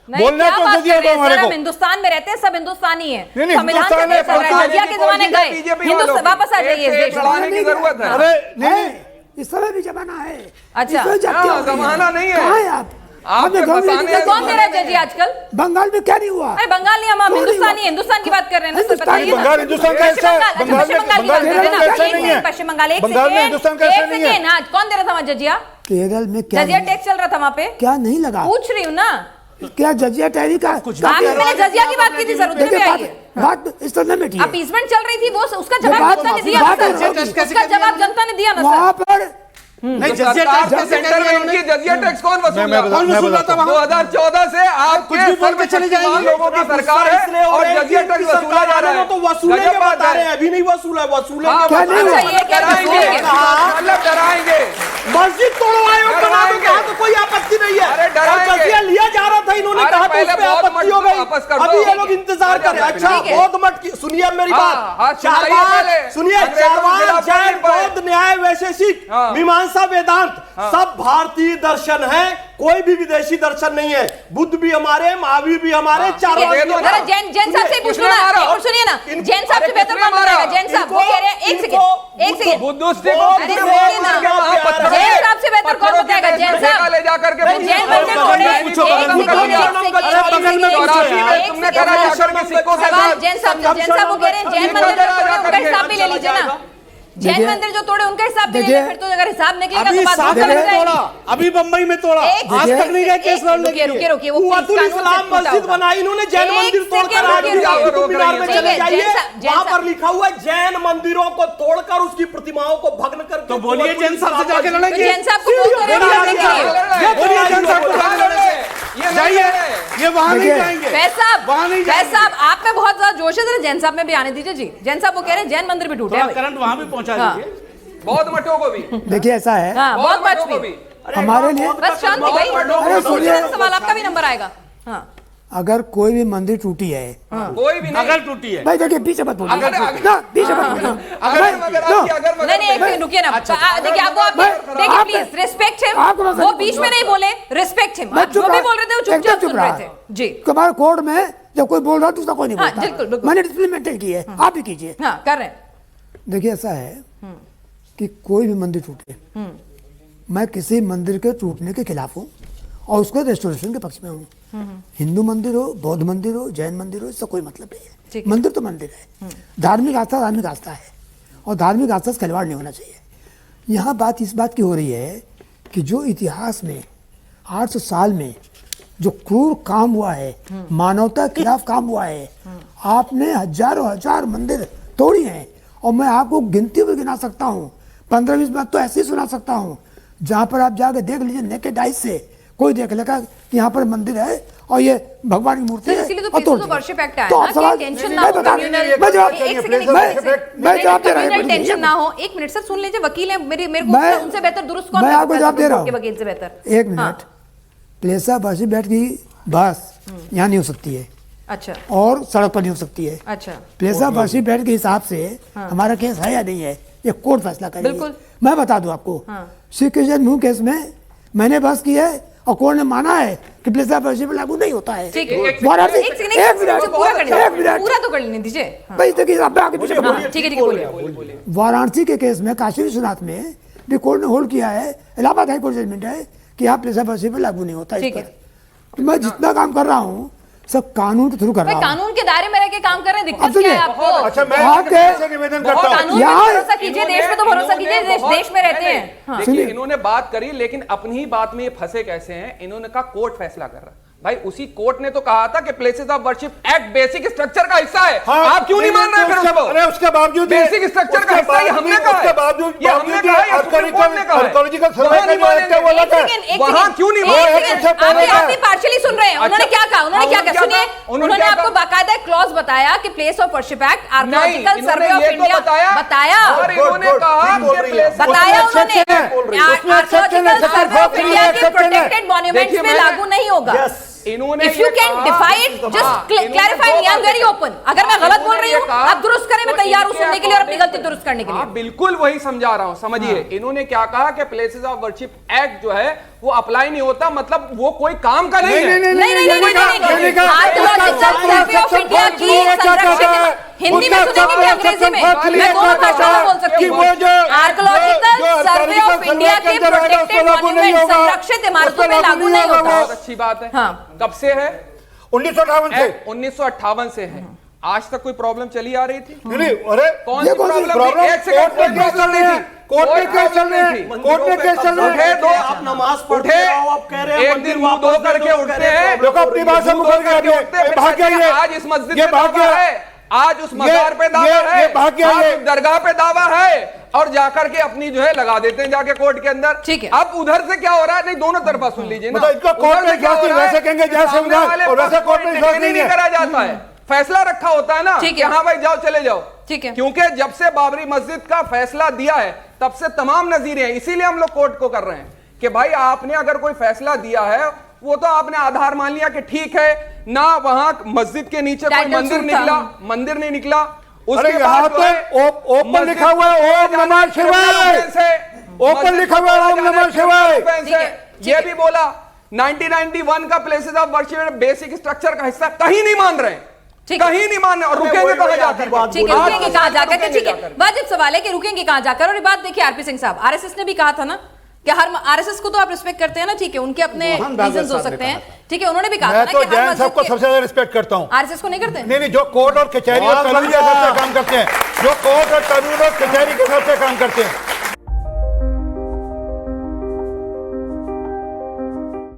बोलना तो जजिया को हमारे को। हिंदुस्तान में रहते हैं, सब हिंदुस्तानी है, नहीं, संविधान से हिंदुस्तान है, जजिया के जमाने गए, हिंदुस्तान वापस आ जाइए इस देश में। की जरूरत है। अरे नहीं, इस समय भी जमाना है। अच्छा, जमाना नहीं है। कहाँ है आप? आपने फंसाने हैं। कौन दे रहा है जजिया आजकल? बंगाल में क्या नहीं हुआ? अरे बंगाल नहीं, हम हिंदुस्तानी, हिंदुस्तान की बात कर रहे हैं ना, सर बताइए ना। बंगाल हिंदुस्तान का हिस्सा है। बंगाल में बंगाल ऐसा नहीं है। पश्चिम बंगाल, एक बंगाल में हिंदुस्तान का ऐसा नहीं है। सेकेंड, हाँ, कौन दे रहा था वहाँ जजिया? केरल में क्या जजिया नहीं- टैक्स चल रहा था वहाँ पे, क्या नहीं लगा? पूछ रही हूँ ना। क्या जजिया टैरी का मैंने जजिया की बात की थी सर, उधर पे आइए। बात इस तरह में ठीक है। अपीसमेंट चल रही थी, वो उसका जवाब बात- जनता ने दिया ना बात- सर, बात- उसका जवाब जनता ने दिया ना वहाँ सर। पर नहीं, सरकार के सेंटर में उनकी जजिया टैक्स कौन वसूल रहा था? मैं बताता हूँ। 2014 से आपके सर्वशक्तिमान लोगों की सरकार है और जजिया टैक्स वसूला जा रहा है। तो वसूले के बता रहे हैं, अभी नहीं वसूला, वसूले हाँ, के बता रहे हैं। अच्छा, ये क्या डराएंगे, मतलब डराएंगे। मस्जिद तोड़ो आयोग बना दो, कहा तो कोई आपत्ति नहीं है। अरे डराएंगे। और जजिया लिया जा रहा था, इन्होंने अरे कहा तो पहले उसमें बौद्ध आपत्ति मठ हो को वापस कर गई। दो। अभी ये लोग इंतजार कर रहे हैं। अच्छा, ठीक है। बौद्ध मठ की सुनिए अब मेरी हाँ, बात। सुनाइए चारवाक पहले। सुनिए, अंग्रेजों के चारवाक, खिलाफ जैन, नहीं पाए। बौद्ध, न्याय, वैशेषिक, हाँ। मीमांसा, वेदांत सब भारतीय दर्शन है, कोई भी विदेशी दर्शन नहीं है। बुद्ध भी हमारे, महावीर भी हमारे, चारवाक भी जरा हमारे। जैन साहब से पूछ लो ना, एक मिनट सुनिए ना, जैन साहब से बेहतर कौन बताएगा? जैन साहब वो कह रहे हैं, एक सेकंड, बुद्धिस्टिक अरे सुनिए ना, जैन साहब से बेहतर कौन बताएगा? जैन साहब ले जाकर के जैन मंदिर तोड़े, तुमने करा जाकर के सिक्कों के सवाल साथ जैन साहब वो कह रहे हैं जैन मंदिर जो तोड़े उनका हिसाब भी ले लीजिए ना। जैन मंदिर जो तोड़े उनका हिसाब भी ले लीजिए, फिर तो अगर हिसाब निकलेगा तो बात बहुत अलग में जाएगी। तोड़ा, अभी बंबई में तोड़ा, आज तक नहीं गए केस लड़ने के लिए। रुकिए, वो कुव्वतुल इस्लाम मस्जिद बनाई इन्होंने, जैन मंदिर तोड़कर आज भी कुतुब मीनार में चले जाइए, वहां पर लिखा हुआ है जैन मंदिरों को तोड़कर उसकी प्रतिमाओं को भग्न करके। तो बोलिए जैन साहब से जाके लड़ेंगे। जैन साहब को बोल तो रहे हैं बोलिए जैन साहब को जाइए, ये वहां नहीं जाएंगे। फैज साहब आप में बहुत ज्यादा जोश है, जरा जैन साहब में भी आने दीजिए जी। जैन साहब वो कह रहे हैं जैन मंदिर भी टूटे हैं। करंट वहां भी पहुंचा दीजिए। बौद्ध मठों को भी, देखिए ऐसा है हाँ, बहुत मठों को मच भी। हमारे लिए। बस शांति भाई, अरे सुनिए, सवाल आपका भी नंबर आएगा। हाँ, अगर कोई भी मंदिर टूटी है, कोई भी नहीं। अगर टूटी है भाई देखिए पीछे मत बोलिए अगर- ना, पीछे मत बोलिए। नहीं एक मिनट रुकिए ना, देखिए आपको देखिए प्लीज रिस्पेक्ट हिम, वो बीच में नहीं बोले, रिस्पेक्ट हिम, जो भी बोल रहे थे वो चुपचाप सुन रहे थे जी। हमारे कोर्ट में जब कोई बोल रहा है तो उसका कोई नहीं हाँ, बोलता। बिल्कुल, बिल्कुल। मैंने डिसिप्लिन मेंटेन की है, आप भी कीजिए। हाँ कर रहे हैं। देखिए ऐसा है कि कोई भी मंदिर टूटे, मैं किसी मंदिर के टूटने के खिलाफ हूँ और उसको रेस्टोरेशन के पक्ष में हूँ। हिंदू मंदिर हो, बौद्ध मंदिर हो, जैन मंदिर हो, इसका कोई मतलब नहीं है। मंदिर तो मंदिर है, धार्मिक आस्था धार्मिक आस्था है और धार्मिक आस्था से खिलवाड़ नहीं होना चाहिए। यहाँ बात इस बात की हो रही है कि जो इतिहास में 800 साल में जो क्रूर काम हुआ है, मानवता के खिलाफ काम हुआ है, आपने हजारों हजार मंदिर तोड़ी हैं और मैं आपको गिनती भी गिना सकता हूँ, 15-20 बात तो ऐसे ही सुना सकता हूँ, जहाँ पर आप जाकर देख लीजिए नेकेड आइज से, कोई देख लेगा कि यहाँ पर मंदिर है और ये भगवान की मूर्ति है इसीलिए तो और तोड़ प्लेसेस ऑफ वर्शिप एक्ट आया तो ना, आप सवाल कि टेंशन ना मैं हो, बता communal- मैं जवाब एक सेकंड, मैं जवाब दे रहा हूँ। टेंशन ना हो। एक मिनट सर सुन लीजिए, वकील है मेरे को मैं- उनसे बेहतर दुरुस्त कौन मैं कर आपको सकता है जवाब दे रहा सुप्रीम कोर्ट हूँ। के वकील से बेहतर। एक मिनट, प्लेस ऑफ वर्शिप बैठ की बस यहाँ नहीं हो सकती है अच्छा और सड़क पर नहीं हो सकती है। अच्छा, प्लेस ऑफ वर्शिप बैठ के हिसाब से हमारा केस है या नहीं है, ये कोर्ट फैसला करेगी। बिल्कुल। मैं बता दूं आपको, श्री कृष्ण मुंह केस में मैंने बस की है और कोर्ट ने माना है कि प्लेस ऑफ वर्शिप लागू नहीं होता है। ठीक है, वाराणसी एक सेकंड, एक मिनट पूरा तो कर लेने दीजिए। भाई देखिए आप आगे पीछे हाँ, ठीक है बोलिए। वाराणसी के केस में काशी विश्वनाथ में भी कोर्ट ने होल्ड किया है, इलाहाबाद हाई कोर्ट जजमेंट है कि आप प्लेस ऑफ वर्शिप लागू नहीं होता। ठीक है। तो मैं जितना काम कर रहा हूँ सब कानून के थ्रू कर रहा हूँ। कानून के दायरे में रह के काम कर रहे हैं, दिक्कत सुनिए, क्या है आपको? अच्छा मैं आपके निवेदन करता हूँ। कानून पे भरोसा कीजिए, देश में तो भरोसा कीजिए, देश में रहते हैं। हाँ। देखिए इन्होंने बात करी लेकिन अपनी ही बात में ये फंसे कैसे हैं। इन्होंने कहा कोर्ट फैसला कर रहा है। भाई उसी कोर्ट ने तो कहा था कि places of worship act basic structure का हिस्सा है। हाँ, आप क्यों नहीं मान रहे फिर उसको? अरे उसके बावजूद बेसिक स्ट्रक्चर का हिस्सा ये हमने कहा है। उसके बावजूद ये हमने कहा है, ये सुप्रीम कोर्ट ने कहा है। आर्कियोलॉजिकल सर्वे वहाँ का नहीं जो एक्ट है वो अलग है। वहाँ क्यों नहीं आप भी पार्शियली सुन रहे हैं। उन्होंने क्या कहा, उन्होंने क्या कहा सुनिए, उन्होंने आपको बाकायदा क्लॉज बताया कि place of worship act archaeological survey of India बताया और इन्होंने कहा बताया उन्होंने आर्कियोलॉजिकल सर्वे ऑफ इंडिया के प्रोटेक्टेड मॉन्यूमेंट्स पे लागू नहीं होगा। इन्होंने इफ यू ये कैन कहा- डिफाइड जस्ट हाँ, clarify me, I am very open. अगर मैं गलत बोल रही हूँ आप दुरुस्त करें, मैं तैयार हूँ सुनने के लिए और अपनी गलती दुरुस्त करने के लिए। हाँ, बिल्कुल वही समझा रहा हूँ, समझिए। इन्होंने क्या कहा कि प्लेसेस ऑफ वर्शिप एक्ट जो है वो अप्लाई नहीं होता, मतलब वो कोई काम का नहीं है। हिंदी में सुनेंगे कि अंग्रेजी में? मैं दोनों भाषा में बोल सकती हूँ। आर्कियोलॉजिकल सर्वे ऑफ इंडिया के प्रोटेक्टेड मॉन्यूमेंट संरक्षित इमारतों में लागू नहीं होता। बहुत अच्छी बात है। हाँ। कब से है? 1958 से। 1958 से है। आज तक कोई प्रॉब्लम चली आ रही थी? नहीं, अरे कौन ये सी कौन सी प्रॉब्लम? एक सेकंड, कोई केस चल प्रॉब्लम रही नहीं थी, थी। कोर्ट में केस चल रहे थी। हैं, कोर्ट में केस चल रहे उठे हैं। दो, आप नमाज पढ़ते उठे, रहो, आप कह रहे हैं एक मंदिर दिन मुंह वापस धो करके दे दो, उठते कह रहे हैं हैं। देखो अपनी बात से मुंह मुकर धो गया, करके उठते हैं, भाग गया ये। आज इस मस्जिद ये पे भाग दावा गया। है, आज उस मजार पे दावा ये है, भाग गया आज ये। उस दरगाह पे दावा है, और जाकर के अपनी जो है लगा देते हैं जाके कोर्ट के अंदर। ठीक है। अब उधर से क्या हो रहा है? नहीं, दोनों तरफा सुन लीजिए ना। मतलब इनका कोर्ट उधर में से क्या विश्वास हो नहीं, रहा है? वैसे कहेंगे जैसे सामने संविधान, वाले और वैसे पक्ष को कोर्ट में विश्वास entertain ही नहीं है। करा जाता है, फैसला रखा होता है ना ठीक कि है। हाँ भाई जाओ, चले जाओ। ठीक है। क्योंकि जब से बाबरी मस्जिद का फैसला दिया है तब से तमाम नजीरें हैं, इसीलिए हम लोग कोर्ट को कर रहे हैं कि भाई आपने अगर कोई फैसला दिया है वो तो आपने आधार मान लिया कि ठीक है ना, वहां मस्जिद के नीचे कोई टाइटल मंदिर सूट था। निकला, मंदिर नहीं निकला। अरे उसके यहाँ बाद जो तो है, ओपन मस्जिद लिखा हुआ है, ओम जाना नमः शिवाय। criminal offense है। ओपन मस्जिद लिखा को हुआ है, जाना ओम नमः criminal शिवाय। offense ठीक है, है। ठीक ये है। भी बोला 1991 का places of worship basic structure का हिस्सा, कहीं नहीं मान रहे, ठीक है। कहीं नहीं मान रहे, और रुकेंगे कहाँ जाकर? ठीक है, आज रुकेंगे कहाँ जाकर के? ठीक है, जाकर। वाजिब सवाल है कि रुकेंगे कहाँ जाकर। और ये बात देखिए आरपी सिंह साहब, आरएसएस ने भी कहा था ना कि हर आरएसएस को तो आप रिस्पेक्ट करते हैं ना, ठीक है, उनके अपने मोहन भागवत रीजंस हो साहब ने सकते कहा हैं, ठीक है, उन्होंने भी कहा था मैं ना तो कि हर जैन मस्जिद साहब को के- सबसे ज्यादा रिस्पेक्ट करता हूँ। आरएसएस को नहीं करते हैं? नहीं, जो कोर्ट और कचहरी और कानून के हिसाब से काम करते हैं, जो कोर्ट और कानून और कचहरी के हिसाब से काम करते हैं,